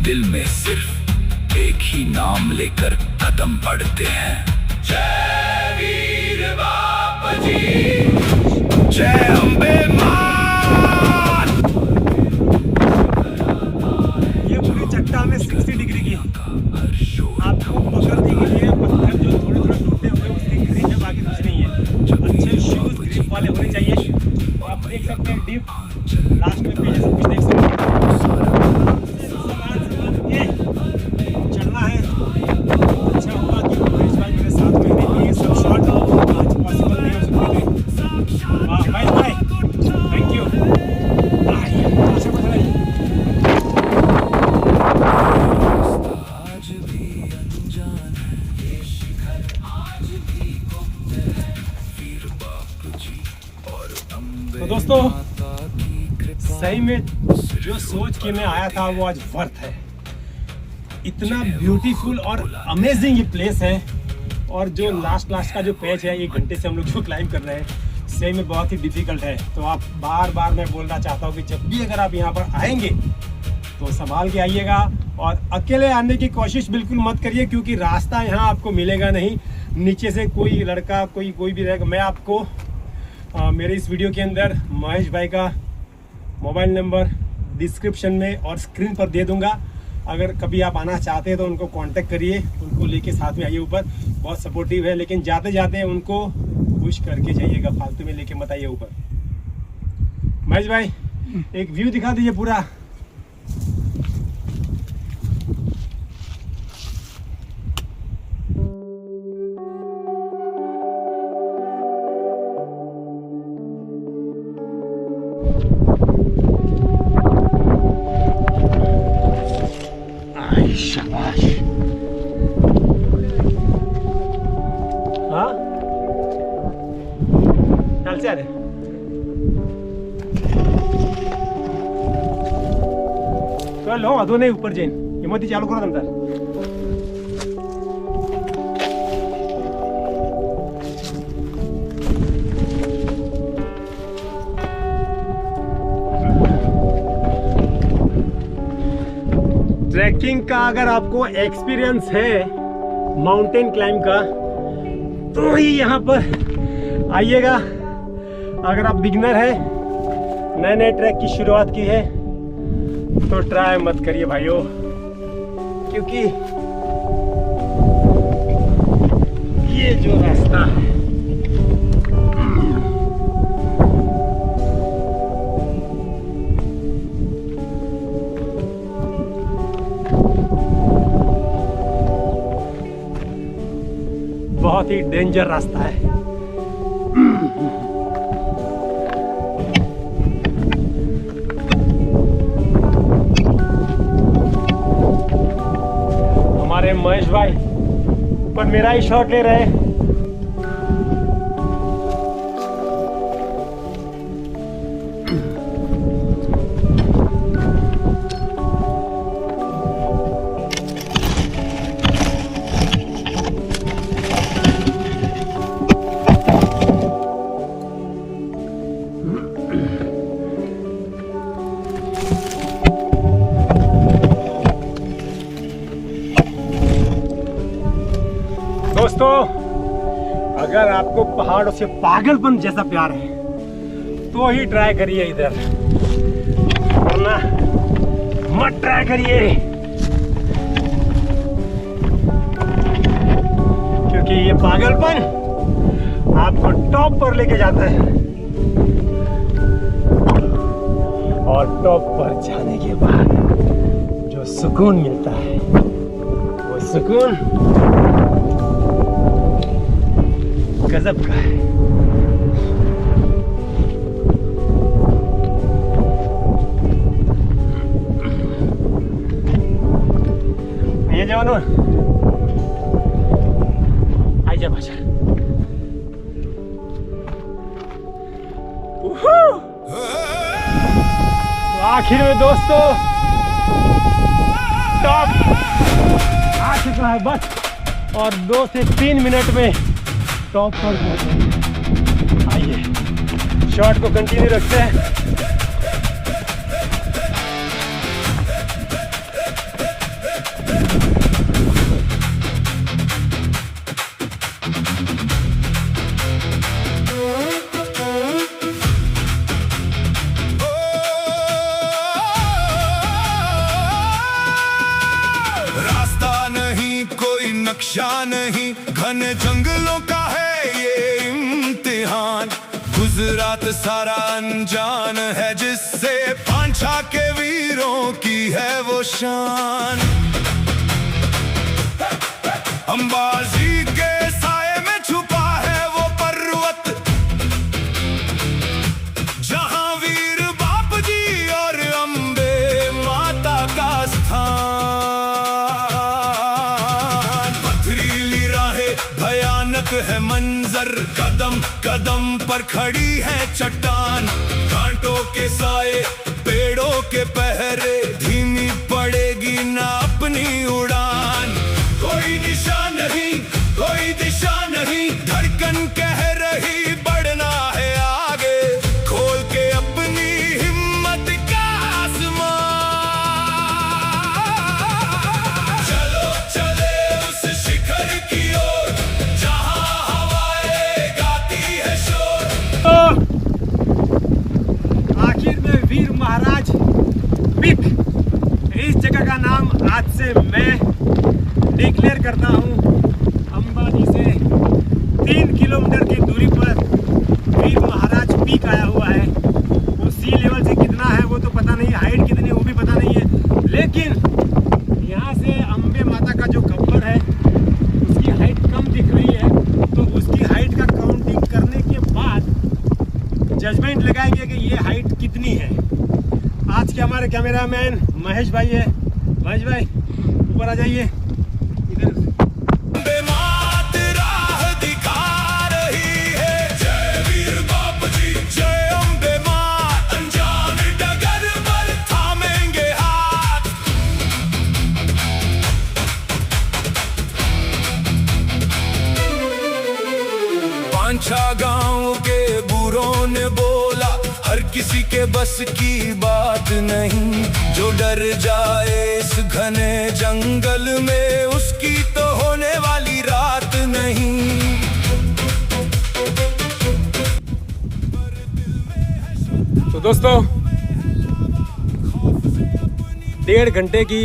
दिल में सिर्फ एक ही नाम लेकर कदम बढ़ते हैं। जय वीर बाप जी, जय अम्बे मात। ये पूरी चट्टान में 60 डिग्री की आपको पकड़ने के लिए पत्थर जो थोड़े टूटे हुए उसकी ग्रिप है, बाकी कुछ नहीं है। अच्छे शूज ग्रिप वाले होने चाहिए। तो आप देख सकते हैं डिप लास्ट में पेज कुछ देख सकते हैं। चढ़ना है। अच्छा हुआ कि महेश भाई मेरे साथ में थे, ये सब शॉट आज पॉसिबल नहीं हो सकते थे। वाह महेश भाई, थैंक यू। अच्छा बता रही तो दोस्तों, सही में जो सोच के मैं आया था वो आज वर्थ है। इतना ब्यूटीफुल और अमेजिंग ये प्लेस है। और जो लास्ट का जो पैच है, 1 घंटे से हम लोग जो क्लाइंब कर रहे हैं, सही में बहुत ही डिफिकल्ट है। तो आप बार मैं बोलना चाहता हूँ कि जब भी अगर आप यहाँ पर आएंगे तो संभाल के आइएगा और अकेले आने की कोशिश बिल्कुल मत करिए, क्योंकि रास्ता यहाँ आपको मिलेगा नहीं। नीचे से कोई लड़का कोई भी रहेगा। मैं आपको मेरे इस वीडियो के अंदर महेश भाई का मोबाइल नंबर डिस्क्रिप्शन में और स्क्रीन पर दे दूंगा। अगर कभी आप आना चाहते हैं तो उनको कांटेक्ट करिए, उनको लेके साथ में आइए ऊपर। बहुत सपोर्टिव है, लेकिन जाते जाते उनको पुश करके जाइएगा, फालतू में लेके मत आइए ऊपर। महेश भाई, एक व्यू दिखा दीजिए पूरा। चल हो अजूनही ऊपर जाईन हिमती चालू करा नंतर ट्रैकिंग का अगर आपको एक्सपीरियंस है माउंटेन क्लाइंब का तो ही यहाँ पर आइएगा। अगर आप बिगिनर है नए नए ट्रैक की शुरुआत की है तो ट्राई मत करिए भाइयों, क्योंकि ये जो रास्ता है बहुत ही डेंजर रास्ता है। हमारे महेश भाई ऊपर मेरा ही शॉट ले रहे हैं। दोस्तों अगर आपको पहाड़ों से पागलपन जैसा प्यार है तो ही ट्राई करिए इधर, वरना मत ट्राई करिए, क्योंकि ये पागलपन आपको टॉप पर लेके जाता है और टॉप पर जाने के बाद जो सुकून मिलता है वो सुकून गजब का है। ये जवानों आई जा बाजा। आखिर में दोस्तों टॉप आ चुका है बस, और 2 से 3 मिनट में टॉप पर पहुंचे। आइए शॉट को कंटिन्यू रखते हैं। रास्ता नहीं कोई नक्शा नहीं, घने जंगलों का है ये इम्तिहान। गुजरात सारा अनजान है जिससे पांचा के वीरों की है वो शान। अंबाजी के साए में छुपा है वो पर्वत जहां वीर बाप जी और अम्बे माता का स्थान। पथरीली राहें भयानक है मंजर, कदम कदम पर खड़ी है चट्टान। कांटों के साए पेड़ों के पहरे, धीमी पड़ेगी ना अपनी उड़ान। कोई निशान नहीं कोई दिशा नहीं, धड़कन कह रही बढ़ना है आगे। खोल के अपनी हिम्मत का आसमान, चलो चले उस शिखर की ओर जहां हवाएं गाती है शोर। आखिर में वीर महाराज पीक, इस जगह का नाम आज से मैं डिक्लेयर करता हूँ। अंबाजी से 3 किलोमीटर की दूरी पर वीर महाराज पीक आया हुआ है। वो सी लेवल से कितना है वो तो पता नहीं, हाइट कितनी है वो भी पता नहीं है, लेकिन यहाँ से अम्बे माता का जो गब्बर है उसकी हाइट कम दिख रही है। तो उसकी हाइट का काउंटिंग करने के बाद जजमेंट लगाएंगे कि ये हाइट कितनी है। आज के हमारे कैमरामैन महेश भाई है। महेश भाई ऊपर आ जाइए इधर। अम्बे मात राह दिखा रही है, जय वीर बाप जी जय अम्बे मात। अनजान डगर पर थामेंगे हाथ, पूछा गांव के बूढ़ों ने बोला, हर किसी के बस की बात नहीं। जो डर जाए इस घने जंगल में, उसकी तो होने वाली रात नहीं। तो दोस्तों 1.5 घंटे की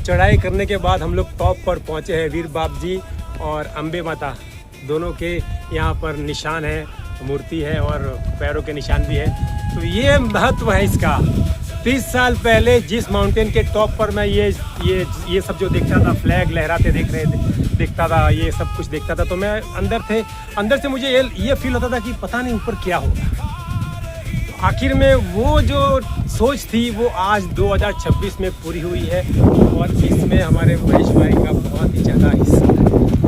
चढ़ाई करने के बाद हम लोग टॉप पर पहुंचे हैं। वीर बाप जी और अम्बे माता दोनों के यहाँ पर निशान है, मूर्ति है और पैरों के निशान भी है। तो ये महत्व है इसका। 30 साल पहले जिस माउंटेन के टॉप पर मैं ये सब जो देखता था, फ्लैग लहराते देखता था, ये सब कुछ देखता था, तो मैं अंदर से मुझे ये फील होता था कि पता नहीं ऊपर क्या होगा। आखिर में वो जो सोच थी वो आज 2026 में पूरी हुई है और इसमें हमारे महेश भाई का बहुत ही ज़्यादा हिस्सा है,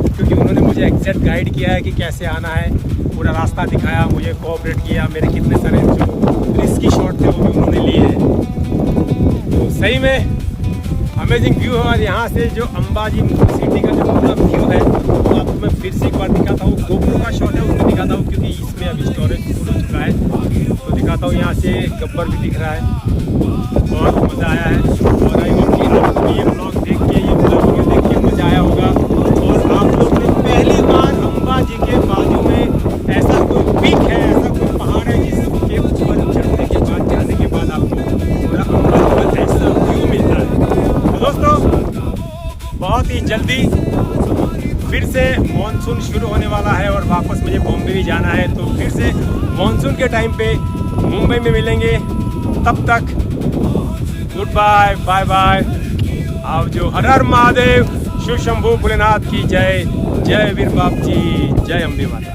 क्योंकि उन्होंने मुझे एग्जैक्ट गाइड किया है कि कैसे आना है, पूरा रास्ता दिखाया, मुझे कोऑपरेट किया। मेरे कितने सारे जो रिस्की शॉट थे वो भी उन्होंने लिए हैं। तो सही में अमेजिंग व्यू है। और यहाँ से जो अंबाजी सिटी का जो पूरा व्यू है वो आपको मैं फिर से एक बार दिखाता हूँ। GoPro का शॉट है उसको दिखाता हूँ, क्योंकि इसमें अभी स्टोरेज फुल हो चुका है। तो दिखाता हूँ, यहाँ से गब्बर भी दिख रहा है। बहुत मज़ा आया है और आई होप कि आपको ये ब्लॉग देख के, ये वीडियो देख के मज़ा आया होगा। और आप लोग ने पहली बार अंबाजी के बाजू में ऐसा कोई पीक है, ऐसा कोई पहाड़ है जिसके ऊपर चढ़ने के बाद, जाने के बाद आपको पूरा अंबाजी का ऐसा व्यू मिलता है। तो दोस्तों बहुत ही जल्दी फिर से मॉनसून शुरू होने वाला है और वापस मुझे बॉम्बे भी जाना है। तो फिर से मॉनसून के टाइम पे मुंबई में मिलेंगे। तब तक गुड बाय, बाय बाय। आप जो हर हर महादेव, शिव शंभू भोलेनाथ की जय। जय वीर बाप जी, जय अम्बे माता।